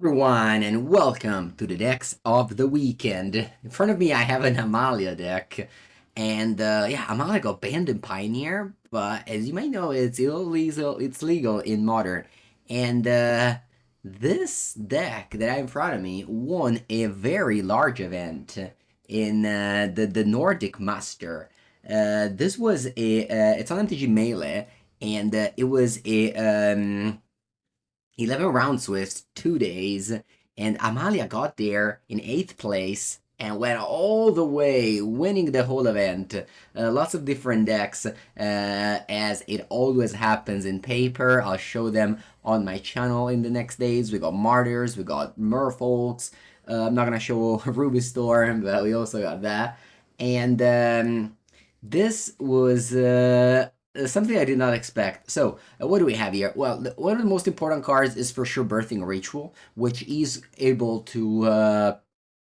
Everyone, and welcome to the decks of the weekend. In front of me, I have an Amalia deck, and yeah, Amalia got banned in Pioneer, but as you might know, it's illegal. It's legal in Modern, and this deck that I have in front of me won a very large event in the Nordic Master. This was a it's on MTG Melee, and it was a 11 rounds with 2 days, and Amalia got there in 8th place and went all the way, winning the whole event. Lots of different decks, as it always happens in paper. I'll show them on my channel in the next days. We got Martyrs, we got Merfolks. I'm not gonna show Ruby Storm, but we also got that. And this was something I did not expect. So, what do we have here? Well, one of the most important cards is for sure Birthing Ritual, which is able to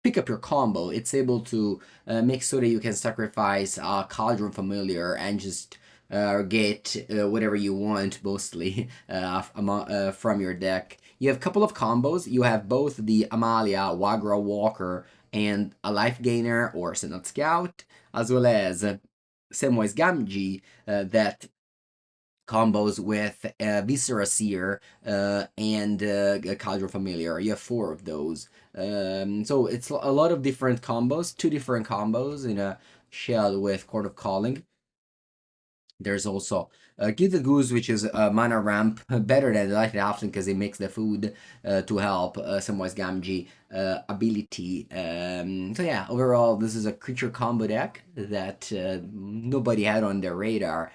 pick up your combo. It's able to make so that you can sacrifice Cauldron Familiar and just get whatever you want, mostly from your deck. You have a couple of combos. You have both the Amalia, Wagra Walker, and a Life Gainer or Senate Scout, as well as Samwise Gamgee that combos with Viscera Seer and Cauldron Familiar. You have 4 of those. So it's a lot of different combos, 2 different combos in a shell with Court of Calling. There's also Give the Goose, which is a mana ramp, better than the Lightning Halfling because it makes the food to help Samwise Gamgee ability. So yeah, overall, this is a creature combo deck that nobody had on their radar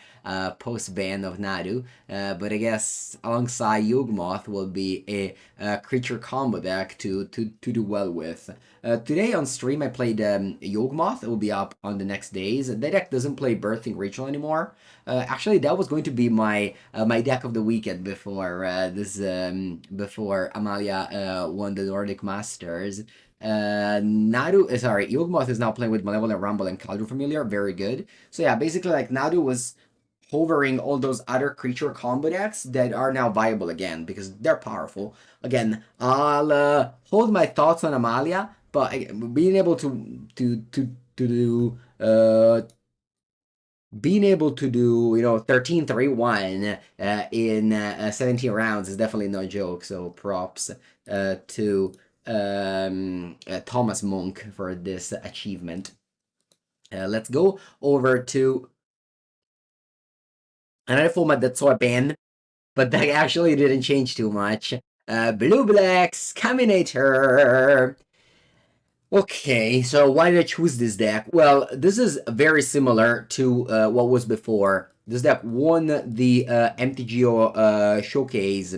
post-ban of Nadu. But I guess alongside Yawgmoth will be a creature combo deck to do well with. Today on stream I played Yawgmoth. It will be up on the next days. The deck doesn't play Birthing Ritual anymore. Actually, that was going to be my my deck of the weekend before before Amalia won the Nordic Masters. Yawgmoth is now playing with Malevolent Rumble and Cauldron Familiar. Very good. So yeah, basically like Nadu was hovering all those other creature combo decks that are now viable again because they're powerful. Again, I'll hold my thoughts on Amalia, but being able to do being able to do 13-3-1 in 17 rounds is definitely no joke. So props to Thomas Monk for this achievement. Let's go over to another format that saw a ban, but that actually didn't change too much. Blue Black Scaminator. Okay, so why did I choose this deck? Well, this is very similar to what was before. This deck won the MTGO showcase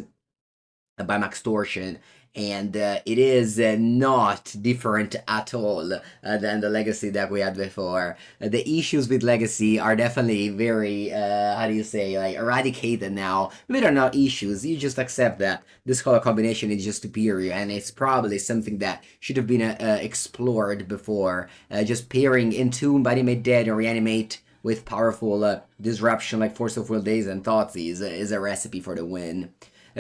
by Max Torsion, and it is not different at all than the Legacy deck we had before. The issues with Legacy are definitely very, how do you say, like eradicated now. Maybe they're not issues, you just accept that this color combination is just superior, and it's probably something that should have been explored before. Just pairing Entomb, Animate Dead, and Reanimate with powerful disruption like Force of Will, Days, and Thoughtseize is a recipe for the win.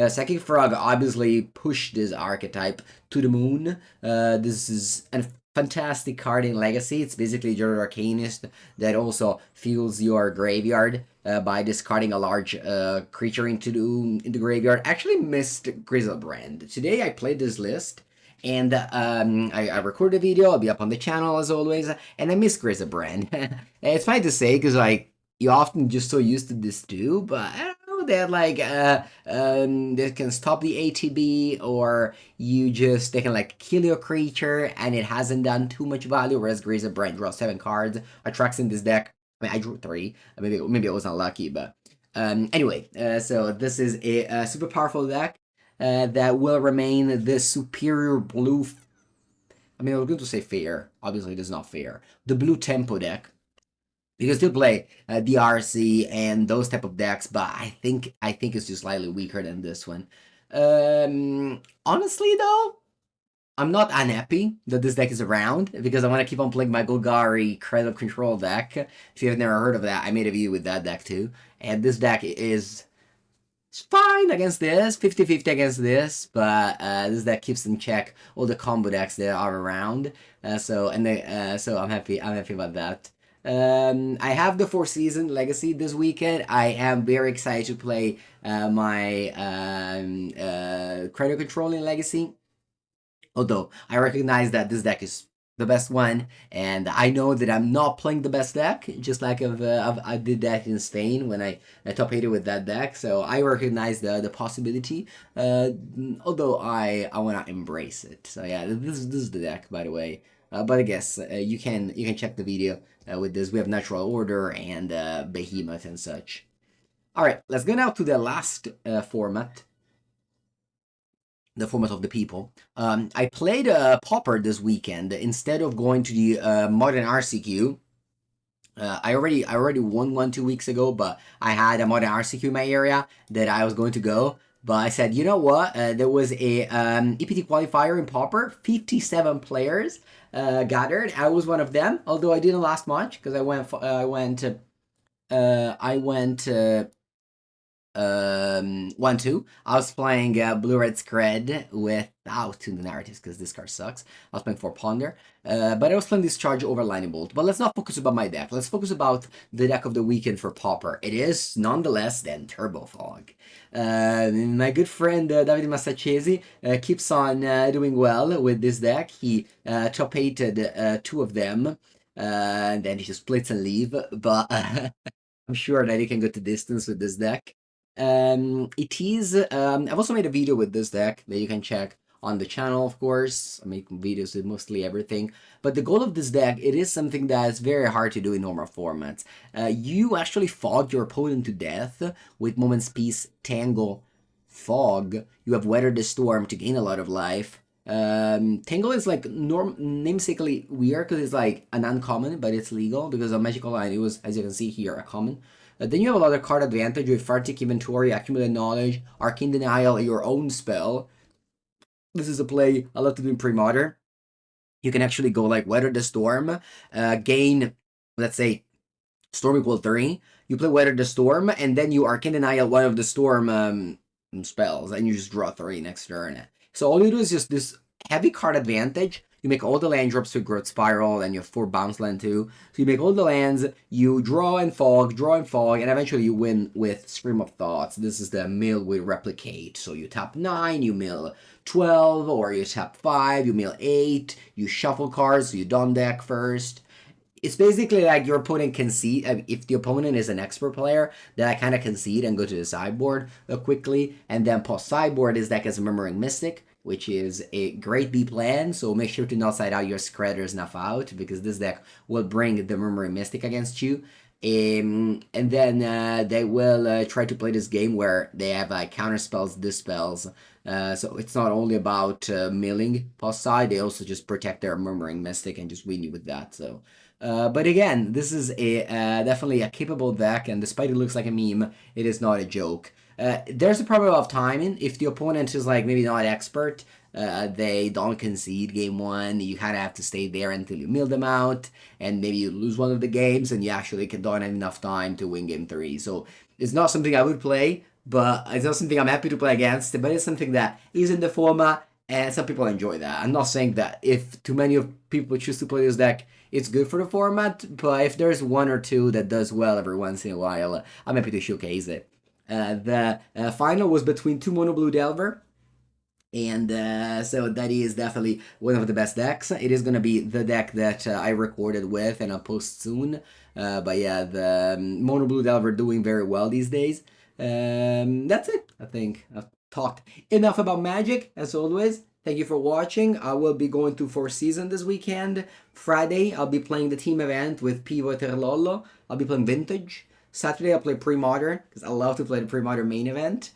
Psychic Frog obviously pushed this archetype to the moon. This is a fantastic card in Legacy. It's basically your Arcanist that also fills your graveyard by discarding a large creature into the graveyard. Actually missed Grizzlebrand. Today I played this list. And I recorded a video. I'll be up on the channel as always. And I miss Grizzlebrand. It's fine to say because like you often just so used to this too, but that like they can stop the ATB, or they can like kill your creature and it hasn't done too much value, whereas Grazer Brand draws 7 cards, attracts in this deck. I mean I drew 3. Maybe I was not lucky, but anyway, so this is a super powerful deck that will remain the superior blue I mean I was going to say fair, obviously it is not fair, the blue tempo deck. You can still play DRC and those type of decks, but I think it's just slightly weaker than this one. Honestly though, I'm not unhappy that this deck is around because I want to keep on playing my Golgari Credit of Control deck. If you've never heard of that, I made a video with that deck too. And this deck is it's fine against this, 50-50 against this, but this deck keeps in check all the combo decks that are around. So I'm happy. I'm happy about that. I have the Four Season Legacy this weekend. I am very excited to play my Credit Controlling Legacy. Although I recognize that this deck is the best one, and I know that I'm not playing the best deck, just like I did that in Spain when I top 8 with that deck. So I recognize the possibility, although I want to embrace it. So yeah, this is the deck, by the way. But I guess you can check the video with this. We have Natural Order and Behemoth and such. All right, let's go now to the last format, the format of the people. I played Pauper this weekend instead of going to the Modern RCQ. I already won one 2 weeks ago, but I had a Modern RCQ in my area that I was going to go. But I said, you know what? There was a EPT qualifier in Pauper. 57 players gathered. I was one of them, although I didn't last much because I went 1-2. I was playing Blue Red Scred without the narratives because this card sucks. I was playing for Ponder, but I was playing Discharge over Lightning Bolt. But let's not focus about my deck. Let's focus about the deck of the weekend for Pauper. It is nonetheless then Turbo Fog. My good friend Davide Massacesi keeps on doing well with this deck. He top 8'd 2 of them, and then he just splits and leave. But I'm sure that he can go to distance with this deck. I've also made a video with this deck that you can check on the channel, of course. I make videos with mostly everything. But the goal of this deck, it is something that is very hard to do in normal formats. You actually fog your opponent to death with Moment's Peace, Tangle, Fog. You have Weather the Storm to gain a lot of life. Tangle is like namesakely weird because it's like an uncommon, but it's legal because of Magical Line. It was, as you can see here, a common. Then you have a lot of card advantage with Fartic Inventory, Accumulate Knowledge, Arcane Denial, your own spell. This is a play I love to do in Pre-Modern. You can actually go like Weather the Storm, gain, let's say, Storm equal 3. You play Weather the Storm, and then you Arcane Denial one of the Storm spells, and you just draw 3 next turn. So all you do is just this heavy card advantage. You make all the land drops to Growth Spiral, and you have 4 bounce land too. So you make all the lands, you draw and fog, and eventually you win with Stream of Thoughts. This is the mill with Replicate. So you tap 9, you mill 12, or you tap 5, you mill 8, you shuffle cards, so you don't deck first. It's basically like your opponent concede. If the opponent is an expert player, then I kind of concede and go to the sideboard quickly. And then post sideboard, this deck is Murmuring Mystic, which is a great B plan. So make sure to not side out your Scredder's Nuff out, because this deck will bring the Murmuring Mystic against you. And then they will try to play this game where they have like counter spells, dispels. So it's not only about milling post side, they also just protect their Murmuring Mystic and just win you with that. So. But again, this is a definitely a capable deck, and despite it looks like a meme, it is not a joke. There's a problem of timing. If the opponent is like maybe not expert, they don't concede game 1. You kind of have to stay there until you mill them out, and maybe you lose one of the games, and you actually don't have enough time to win game 3. So it's not something I would play, but it's not something I'm happy to play against. But it's something that is in the format, and some people enjoy that. I'm not saying that if too many of people choose to play this deck, it's good for the format, but if there's 1 or 2 that does well every once in a while, I'm happy to showcase it. The final was between 2 Mono Blue Delver, and so that is definitely one of the best decks. It is going to be the deck that I recorded with, and I'll post soon. But yeah, the Mono Blue Delver doing very well these days. That's it. I think I've talked enough about Magic, as always. Thank you for watching. I will be going to Four Season this weekend. Friday, I'll be playing the team event with Pivo Terlollo. I'll be playing Vintage. Saturday, I'll play Pre-Modern, because I love to play the Pre-Modern main event,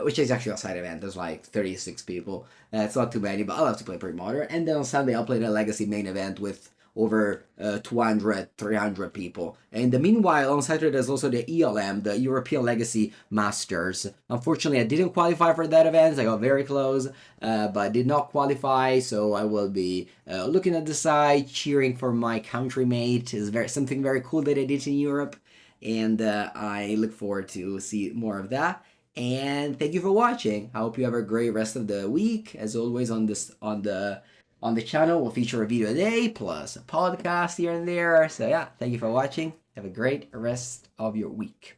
which is actually a side event. There's like 36 people. It's not too many, but I love to play Pre-Modern. And then on Sunday, I'll play the Legacy main event with over 200, 300 people. And in the meanwhile, on Saturday, there's also the ELM, the European Legacy Masters. Unfortunately, I didn't qualify for that event. I got very close, but I did not qualify, so I will be looking at the side, cheering for my countrymate. It's something very cool that I did in Europe, and I look forward to see more of that. And thank you for watching. I hope you have a great rest of the week. As always, on the channel, we'll feature a video a day plus a podcast here and there. So yeah, thank you for watching. Have a great rest of your week.